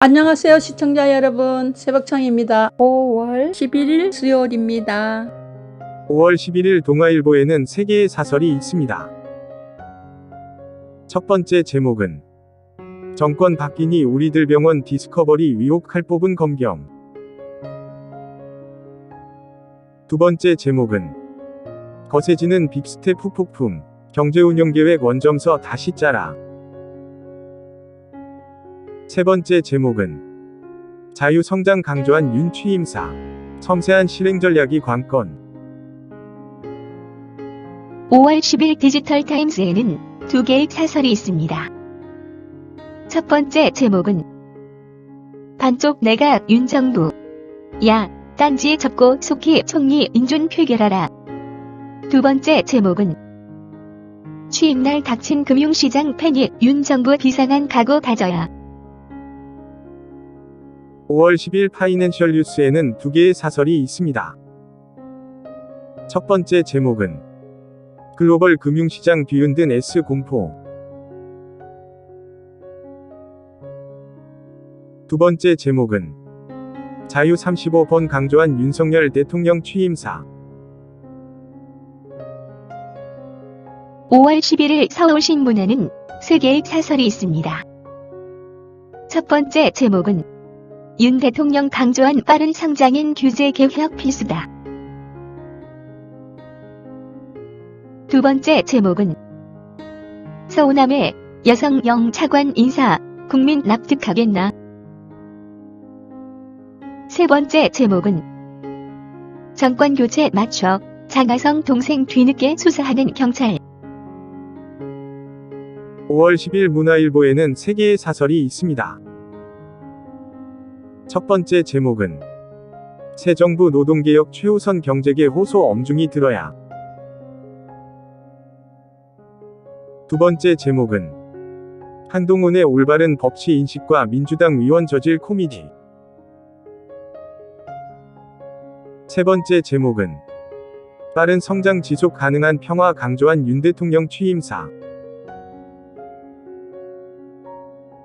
안녕하세요 시청자 여러분, 새벽창입니다. 5월 11일 수요일입니다. 5월 11일 동아일보에는 3개의 사설이 있습니다. 첫 번째 제목은 정권 바뀌니 우리들 병원 디스커버리 위혹 칼 뽑은 검경. 두 번째 제목은 거세지는 빅스텝 후폭풍, 경제운영계획 원점서 다시 짜라. 세 번째 제목은 자유성장 강조한 윤 취임사, 섬세한 실행 전략이 관건. 5월 10일 디지털타임스에는 두 개의 사설이 있습니다. 첫 번째 제목은 반쪽 내가 윤 정부, 야, 딴지에 접고 속히 총리 인준 표결하라. 두 번째 제목은 취임날 닥친 금융시장 패닉, 윤 정부 비상한 각오 다져야. 5월 10일 파이낸셜 뉴스에는 두 개의 사설이 있습니다. 첫 번째 제목은 글로벌 금융시장 뒤흔든 S 공포. 두 번째 제목은 자유 35번 강조한 윤석열 대통령 취임사. 5월 11일 서울신문에는 세 개의 사설이 있습니다. 첫 번째 제목은 윤 대통령 강조한 빠른 성장인 규제 개혁 필수다. 두 번째 제목은 서우남의 여성영 차관 인사, 국민 납득하겠나. 세 번째 제목은 정권 교체 맞춰 장하성 동생 뒤늦게 수사하는 경찰. 5월 10일 문화일보에는 3개의 사설이 있습니다. 첫 번째 제목은 새 정부 노동개혁 최우선 경제계 호소 엄중히 들어야. 두 번째 제목은 한동훈의 올바른 법치 인식과 민주당 위원 저질 코미디. 세 번째 제목은 빠른 성장 지속 가능한 평화 강조한 윤 대통령 취임사.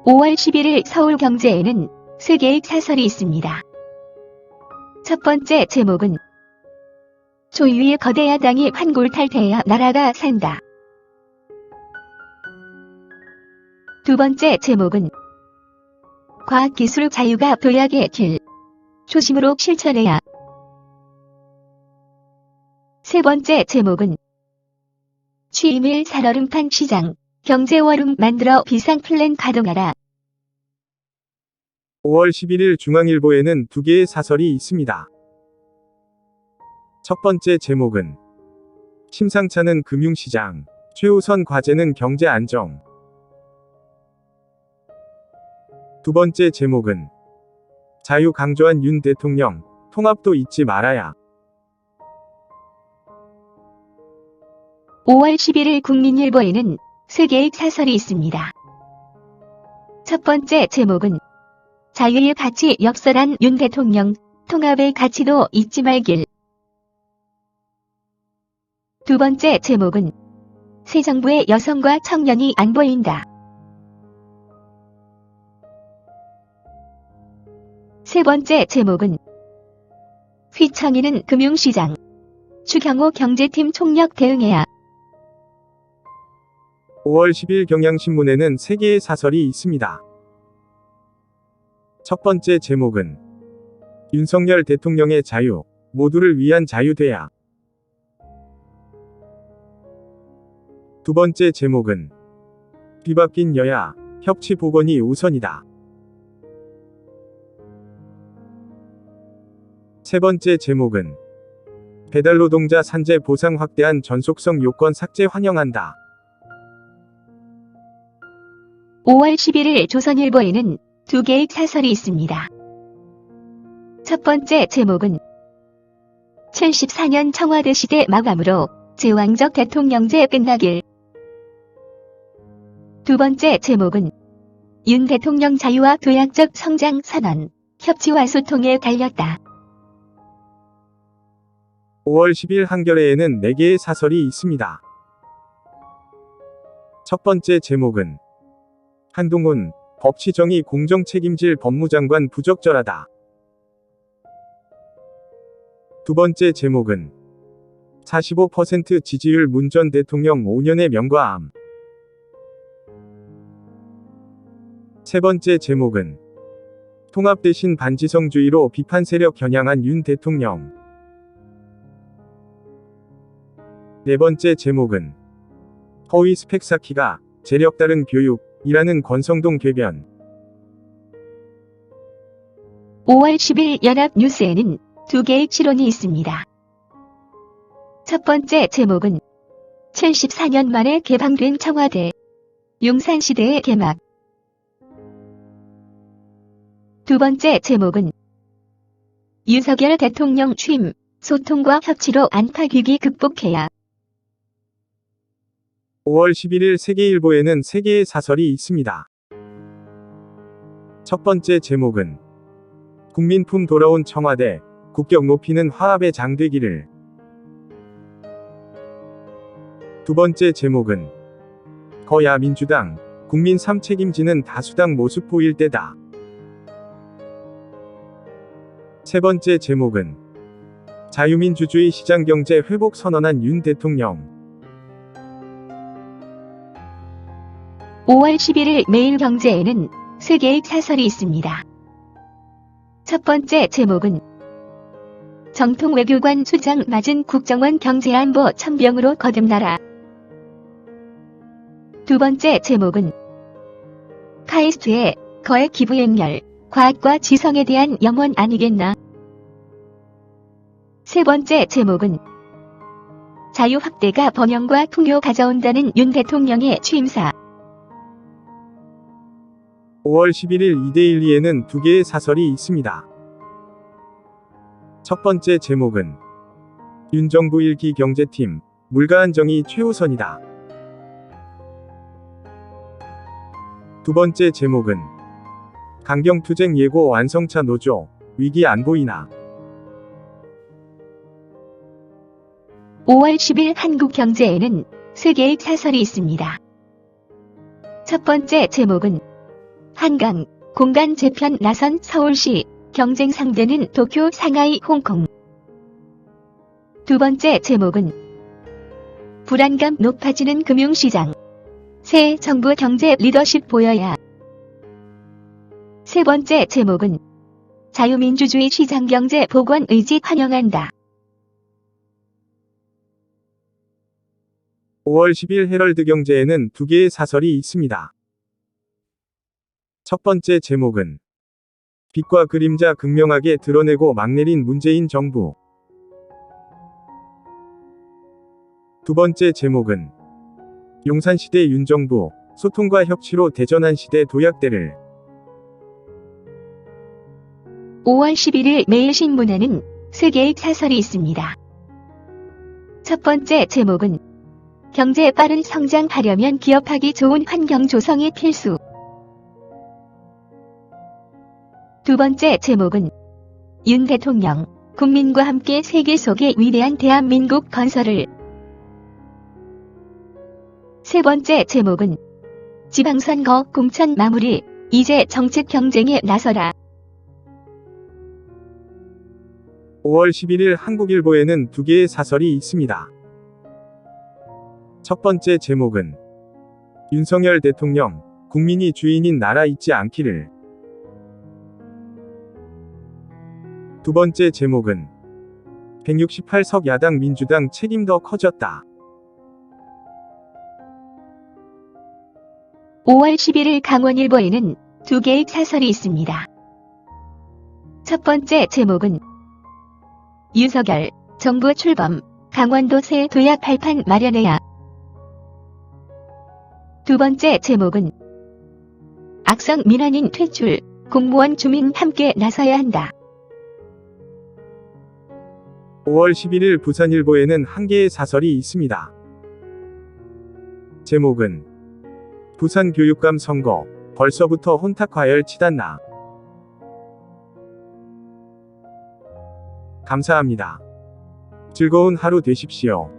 5월 11일 서울경제에는 세 개의 사설이 있습니다. 첫 번째 제목은 초유의 거대 야당이 환골탈태해야 나라가 산다. 두 번째 제목은 과학기술 자유가 도약의 길, 초심으로 실천해야. 세 번째 제목은 취임일 살얼음판 시장, 경제워룸 만들어 비상플랜 가동하라. 5월 11일 중앙일보에는 두 개의 사설이 있습니다. 첫 번째 제목은 심상찮은 금융시장, 최우선 과제는 경제 안정. 두 번째 제목은 자유 강조한 윤 대통령, 통합도 잊지 말아야. 5월 11일 국민일보에는 세 개의 사설이 있습니다. 첫 번째 제목은 자유의 가치 역설한 윤 대통령, 통합의 가치도 잊지 말길. 두 번째 제목은 새 정부의 여성과 청년이 안 보인다. 세 번째 제목은 휘청이는 금융시장, 추경호 경제팀 총력 대응해야. 5월 10일 경향신문에는 3개의 사설이 있습니다. 첫 번째 제목은 윤석열 대통령의 자유, 모두를 위한 자유 돼야. 두 번째 제목은 뒤바뀐 여야, 협치 복원이 우선이다. 세 번째 제목은 배달노동자 산재 보상 확대한 전속성 요건 삭제 환영한다. 5월 11일 조선일보에는 두 개의 사설이 있습니다. 첫 번째 제목은 74년 청와대 시대 마감으로 제왕적 대통령제 끝나길. 두 번째 제목은 윤 대통령 자유와 도약적 성장 선언, 협치와 소통에 달렸다. 5월 10일 한겨레에는 4개의 사설이 있습니다. 첫 번째 제목은 한동훈, 법치정의 공정 책임질 법무장관 부적절하다. 두 번째 제목은 45% 지지율 문 전 대통령 5년의 명과암. 세 번째 제목은 통합 대신 반지성주의로 비판 세력 겨냥한 윤 대통령. 네 번째 제목은 허위 스펙 쌓기가 재력 다른 교육이라는 권성동 궤변. 5월 10일 연합뉴스에는 두 개의 실론이 있습니다. 첫 번째 제목은 74년 만에 개방된 청와대, 용산시대의 개막. 두 번째 제목은 윤석열 대통령 취임, 소통과 협치로 안팎위기 극복해야. 5월 11일 세계일보에는 세 개의 사설이 있습니다. 첫 번째 제목은 국민품 돌아온 청와대, 국격 높이는 화합의 장되기를. 두 번째 제목은 거야 민주당, 국민 삶 책임지는 다수당 모습 보일 때다. 세 번째 제목은 자유민주주의 시장경제 회복 선언한 윤 대통령. 5월 11일 매일경제에는 세 개의 사설이 있습니다. 첫 번째 제목은 정통외교관 수장 맞은 국정원 경제안보 천병으로 거듭나라. 두 번째 제목은 카이스트의 거액 기부 행렬, 과학과 지성에 대한 영원 아니겠나. 세 번째 제목은 자유 확대가 번영과 풍요 가져온다는 윤 대통령의 취임사. 5월 11일 이데일리에는 두 개의 사설이 있습니다. 첫 번째 제목은 윤 정부 1기 경제팀, 물가안정이 최우선이다. 두 번째 제목은 강경투쟁 예고 완성차 노조, 위기 안 보이나. 5월 10일 한국경제에는 세 개의 사설이 있습니다. 첫 번째 제목은 한강, 공간 재편 나선 서울시, 경쟁 상대는 도쿄, 상하이, 홍콩. 두 번째 제목은 불안감 높아지는 금융시장, 새 정부 경제 리더십 보여야. 세 번째 제목은 자유민주주의 시장경제 복원 의지 환영한다. 5월 10일 헤럴드 경제에는 두 개의 사설이 있습니다. 첫 번째 제목은 빛과 그림자 극명하게 드러내고 막 내린 문재인 정부. 두 번째 제목은 용산시대 윤정부, 소통과 협치로 대전한 시대 도약대를. 5월 11일 매일신문에는 세 개의 사설이 있습니다. 첫 번째 제목은 경제 빠른 성장하려면 기업하기 좋은 환경 조성이 필수. 두 번째 제목은 윤 대통령, 국민과 함께 세계 속의 위대한 대한민국 건설을. 세 번째 제목은 지방선거 공천 마무리, 이제 정책 경쟁에 나서라. 5월 11일 한국일보에는 두 개의 사설이 있습니다. 첫 번째 제목은 윤석열 대통령, 국민이 주인인 나라 잊지 않기를. 두 번째 제목은 168석 야당 민주당 책임 더 커졌다. 5월 11일 강원일보에는 두 개의 사설이 있습니다. 첫 번째 제목은 윤석열, 정부 출범, 강원도 새 도약 발판 마련해야. 두 번째 제목은 악성 민원인 퇴출, 공무원 주민 함께 나서야 한다. 5월 11일 부산일보에는 한 개의 사설이 있습니다. 제목은 부산 교육감 선거, 벌써부터 혼탁과열 치닫나. 감사합니다. 즐거운 하루 되십시오.